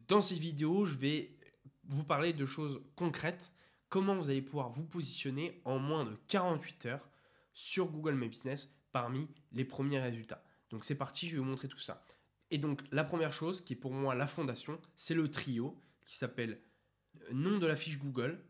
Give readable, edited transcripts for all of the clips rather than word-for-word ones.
Dans cette vidéo, je vais vous parler de choses concrètes, comment vous allez pouvoir vous positionner en moins de 48 heures sur Google My Business parmi les premiers résultats. Donc c'est parti, je vais vous montrer tout ça. Et donc la première chose qui est pour moi la fondation, c'est le trio qui s'appelle nom de la fiche Google,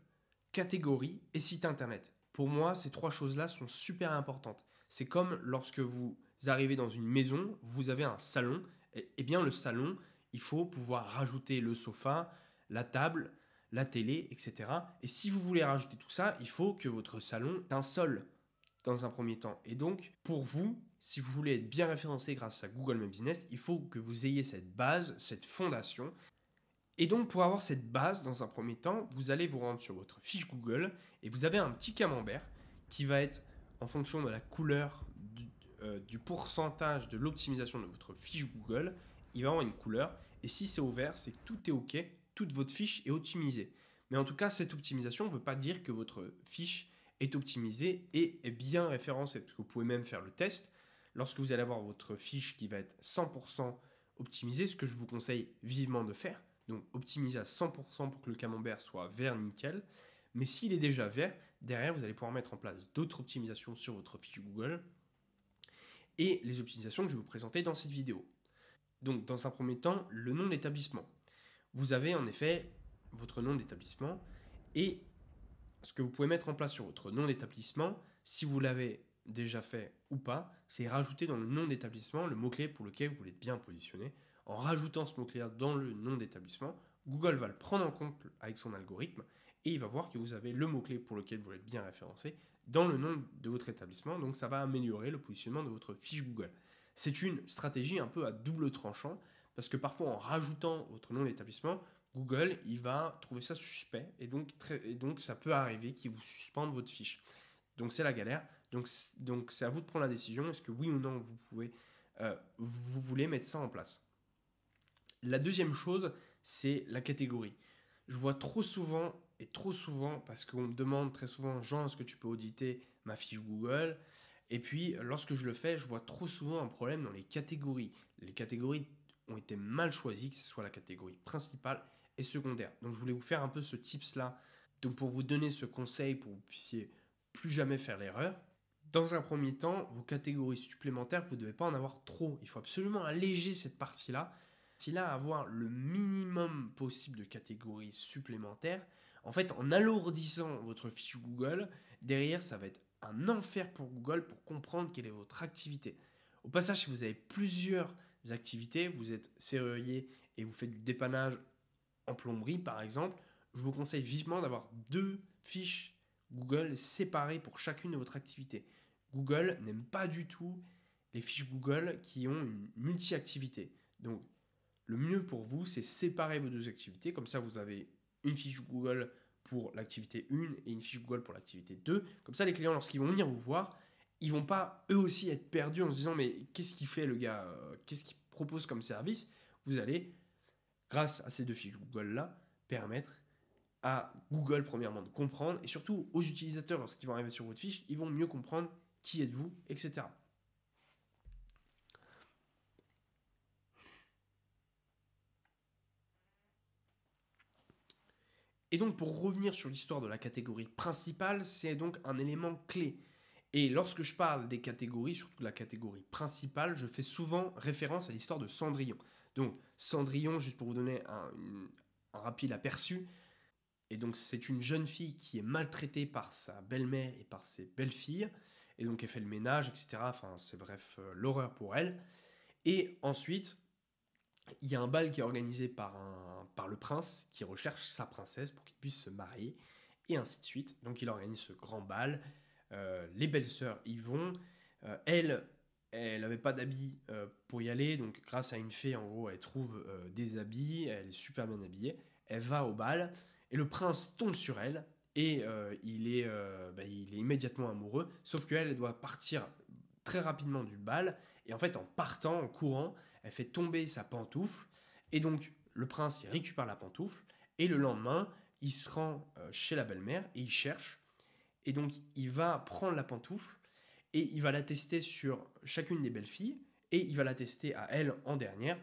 catégorie et site internet. Pour moi, ces trois choses-là sont super importantes. C'est comme lorsque vous arrivez dans une maison, vous avez un salon, et bien le salon, il faut pouvoir rajouter le sofa, la table, la télé, etc. Et si vous voulez rajouter tout ça, il faut que votre salon ait un sol dans un premier temps. Et donc, pour vous, si vous voulez être bien référencé grâce à Google My Business, il faut que vous ayez cette base, cette fondation. Et donc, pour avoir cette base, dans un premier temps, vous allez vous rendre sur votre fiche Google et vous avez un petit camembert qui va être en fonction de la couleur du pourcentage de l'optimisation de votre fiche Google. Il va avoir une couleur et si c'est au vert, c'est que tout est OK, toute votre fiche est optimisée. Mais en tout cas, cette optimisation ne veut pas dire que votre fiche est optimisée et est bien référencée. Parce que vous pouvez même faire le test. Lorsque vous allez avoir votre fiche qui va être 100% optimisée, ce que je vous conseille vivement de faire, donc optimiser à 100% pour que le camembert soit vert nickel. Mais s'il est déjà vert, derrière, vous allez pouvoir mettre en place d'autres optimisations sur votre fiche Google et les optimisations que je vais vous présenter dans cette vidéo. Donc, dans un premier temps, le nom d'établissement. Vous avez en effet votre nom d'établissement et ce que vous pouvez mettre en place sur votre nom d'établissement, si vous l'avez déjà fait ou pas, c'est rajouter dans le nom d'établissement le mot-clé pour lequel vous voulez être bien positionné. En rajoutant ce mot-clé dans le nom d'établissement, Google va le prendre en compte avec son algorithme et il va voir que vous avez le mot-clé pour lequel vous voulez être bien référencé dans le nom de votre établissement. Donc ça va améliorer le positionnement de votre fiche Google. C'est une stratégie un peu à double tranchant parce que parfois en rajoutant votre nom d'établissement, Google, il va trouver ça suspect et donc ça peut arriver qu'il vous suspende votre fiche. Donc c'est la galère. Donc c'est à vous de prendre la décision. Est-ce que oui ou non vous voulez mettre ça en place? La deuxième chose, c'est la catégorie. Je vois trop souvent, parce qu'on me demande très souvent, Jean, est-ce que tu peux auditer ma fiche Google? Et puis, lorsque je le fais, je vois trop souvent un problème dans les catégories. Les catégories ont été mal choisies, que ce soit la catégorie principale et secondaire. Donc, je voulais vous faire un peu ce tips-là, donc pour vous donner ce conseil, pour que vous puissiez plus jamais faire l'erreur. Dans un premier temps, vos catégories supplémentaires, vous ne devez pas en avoir trop. Il faut absolument alléger cette partie-là avoir le minimum possible de catégories supplémentaires. En fait, en alourdissant votre fiche Google, derrière, ça va être un enfer pour Google pour comprendre quelle est votre activité. Au passage, si vous avez plusieurs activités, vous êtes serrurier et vous faites du dépannage en plomberie, par exemple, je vous conseille vivement d'avoir deux fiches Google séparées pour chacune de votre activité. Google n'aime pas du tout les fiches Google qui ont une multi-activité. Donc, le mieux pour vous, c'est séparer vos deux activités. Comme ça, vous avez une fiche Google pour l'activité 1 et une fiche Google pour l'activité 2. Comme ça, les clients, lorsqu'ils vont venir vous voir, ils vont pas eux aussi être perdus en se disant mais qu'est-ce qu'il fait le gars, qu'est-ce qu'il propose comme service? Vous allez, grâce à ces deux fiches Google-là, permettre à Google, premièrement, de comprendre et surtout aux utilisateurs, lorsqu'ils vont arriver sur votre fiche, ils vont mieux comprendre qui êtes-vous, etc. Et donc pour revenir sur l'histoire de la catégorie principale, c'est donc un élément clé. Et lorsque je parle des catégories, surtout de la catégorie principale, je fais souvent référence à l'histoire de Cendrillon. Donc Cendrillon, juste pour vous donner un rapide aperçu, et donc c'est une jeune fille qui est maltraitée par sa belle-mère et par ses belles-filles, et donc elle fait le ménage, etc. Enfin c'est bref, l'horreur pour elle. Et ensuite, il y a un bal qui est organisé par le prince qui recherche sa princesse pour qu'il puisse se marier, et ainsi de suite. Donc il organise ce grand bal, les belles-sœurs y vont, elle n'avait pas d'habits pour y aller, donc grâce à une fée, en gros, elle trouve des habits, elle est super bien habillée, elle va au bal, et le prince tombe sur elle, et il est immédiatement amoureux, sauf qu'elle doit partir très rapidement du bal, et en fait en partant, en courant, elle fait tomber sa pantoufle, et donc le prince il récupère la pantoufle, et le lendemain, il se rend chez la belle-mère, et il cherche, et donc il va prendre la pantoufle, et il va la tester sur chacune des belles filles, et il va la tester à elle en dernière,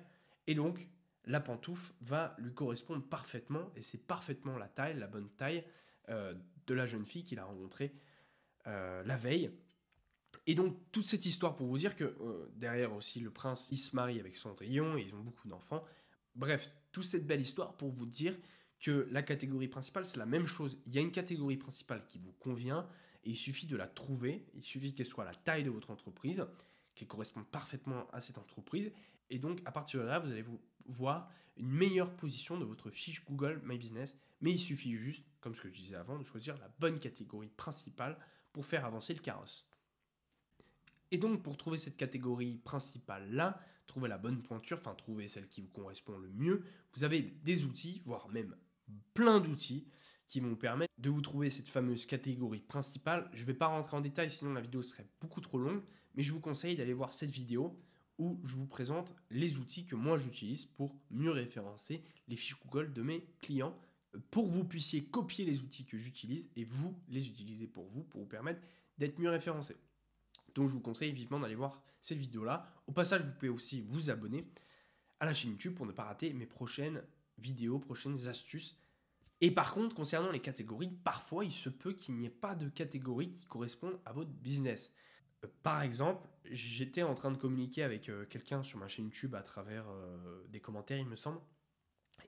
et donc la pantoufle va lui correspondre parfaitement et c'est parfaitement la taille, la bonne taille de la jeune fille qu'il a rencontrée la veille. Et donc, toute cette histoire pour vous dire que derrière aussi, le prince, il se marie avec Cendrillon et ils ont beaucoup d'enfants. Bref, toute cette belle histoire pour vous dire que la catégorie principale, c'est la même chose. Il y a une catégorie principale qui vous convient et il suffit de la trouver. Il suffit qu'elle soit la taille de votre entreprise, qu'elle corresponde parfaitement à cette entreprise. Et donc, à partir de là, vous allez voir une meilleure position de votre fiche Google My Business. Mais il suffit juste, comme ce que je disais avant, de choisir la bonne catégorie principale pour faire avancer le carrosse. Et donc, pour trouver cette catégorie principale-là, trouver la bonne pointure, enfin trouver celle qui vous correspond le mieux, vous avez des outils, voire même plein d'outils, qui vont vous permettre de vous trouver cette fameuse catégorie principale. Je ne vais pas rentrer en détail, sinon la vidéo serait beaucoup trop longue, mais je vous conseille d'aller voir cette vidéo où je vous présente les outils que moi j'utilise pour mieux référencer les fiches Google de mes clients, pour que vous puissiez copier les outils que j'utilise et vous les utiliser pour vous permettre d'être mieux référencé. Donc je vous conseille vivement d'aller voir cette vidéo-là. Au passage, vous pouvez aussi vous abonner à la chaîne YouTube pour ne pas rater mes prochaines vidéos, prochaines astuces. Et par contre, concernant les catégories, parfois il se peut qu'il n'y ait pas de catégorie qui corresponde à votre business. Par exemple, j'étais en train de communiquer avec quelqu'un sur ma chaîne YouTube à travers des commentaires, il me semble.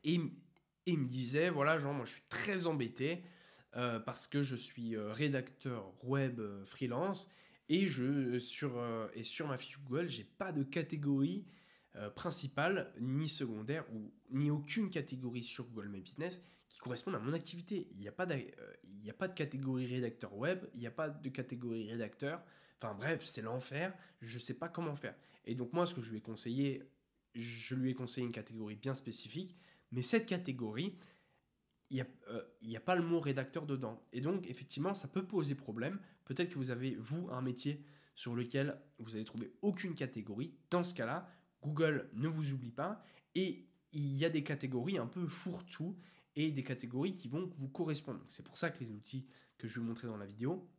Et il me disait, voilà, Jean, moi je suis très embêté parce que je suis rédacteur web freelance et sur ma fiche Google, j'ai pas de catégorie principale, ni secondaire, ni aucune catégorie sur Google My Business qui corresponde à mon activité. Il n'y a pas de catégorie rédacteur web, il n'y a pas de catégorie rédacteur. Enfin bref, c'est l'enfer, je ne sais pas comment faire. Et donc moi, ce que je lui ai conseillé une catégorie bien spécifique, mais cette catégorie, il n'y a pas le mot rédacteur dedans. Et donc, effectivement, ça peut poser problème. Peut-être que vous avez, vous, un métier sur lequel vous n'allez trouver aucune catégorie. Dans ce cas-là, Google ne vous oublie pas. Et il y a des catégories un peu fourre-tout et des catégories qui vont vous correspondre. C'est pour ça que les outils que je vais vous montrer dans la vidéo,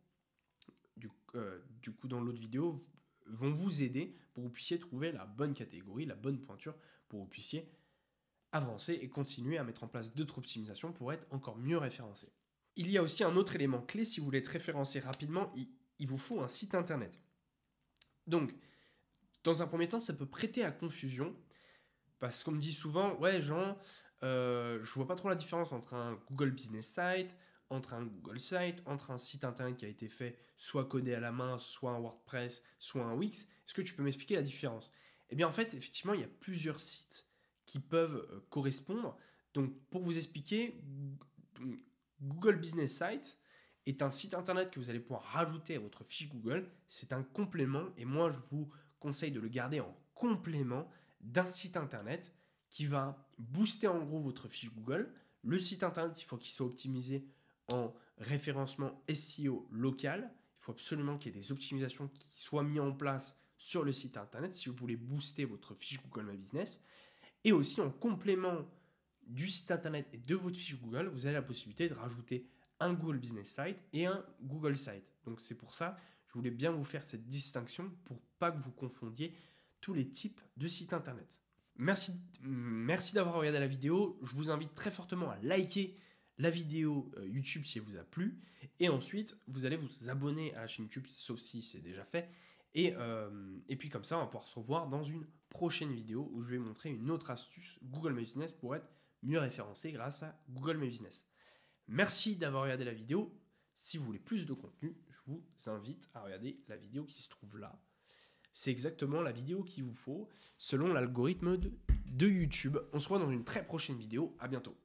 du coup, dans l'autre vidéo, vont vous aider pour que vous puissiez trouver la bonne catégorie, la bonne pointure, pour que vous puissiez avancer et continuer à mettre en place d'autres optimisations pour être encore mieux référencé. Il y a aussi un autre élément clé, si vous voulez être référencé rapidement, il vous faut un site internet. Donc, dans un premier temps, ça peut prêter à confusion, parce qu'on me dit souvent, ouais Jean, je vois pas trop la différence entre un Google Business Site, entre un Google Site, entre un site internet qui a été fait soit codé à la main, soit un WordPress, soit un Wix. Est-ce que tu peux m'expliquer la différence? Eh bien en fait, effectivement, il y a plusieurs sites qui peuvent correspondre. Donc pour vous expliquer, Google Business Site est un site internet que vous allez pouvoir rajouter à votre fiche Google. C'est un complément et moi je vous conseille de le garder en complément d'un site internet qui va booster en gros votre fiche Google. Le site internet, il faut qu'il soit optimisé en référencement SEO local. Il faut absolument qu'il y ait des optimisations qui soient mises en place sur le site internet si vous voulez booster votre fiche Google My Business. Et aussi en complément du site internet et de votre fiche Google, vous avez la possibilité de rajouter un Google Business Site et un Google Site. Donc c'est pour ça que je voulais bien vous faire cette distinction pour pas que vous confondiez tous les types de sites internet. Merci d'avoir regardé la vidéo. Je vous invite très fortement à liker la vidéo YouTube si elle vous a plu. Et ensuite, vous allez vous abonner à la chaîne YouTube, sauf si c'est déjà fait. Et puis comme ça, on va pouvoir se revoir dans une prochaine vidéo où je vais montrer une autre astuce Google My Business pour être mieux référencé grâce à Google My Business. Merci d'avoir regardé la vidéo. Si vous voulez plus de contenu, je vous invite à regarder la vidéo qui se trouve là. C'est exactement la vidéo qu'il vous faut selon l'algorithme de YouTube. On se voit dans une très prochaine vidéo. À bientôt.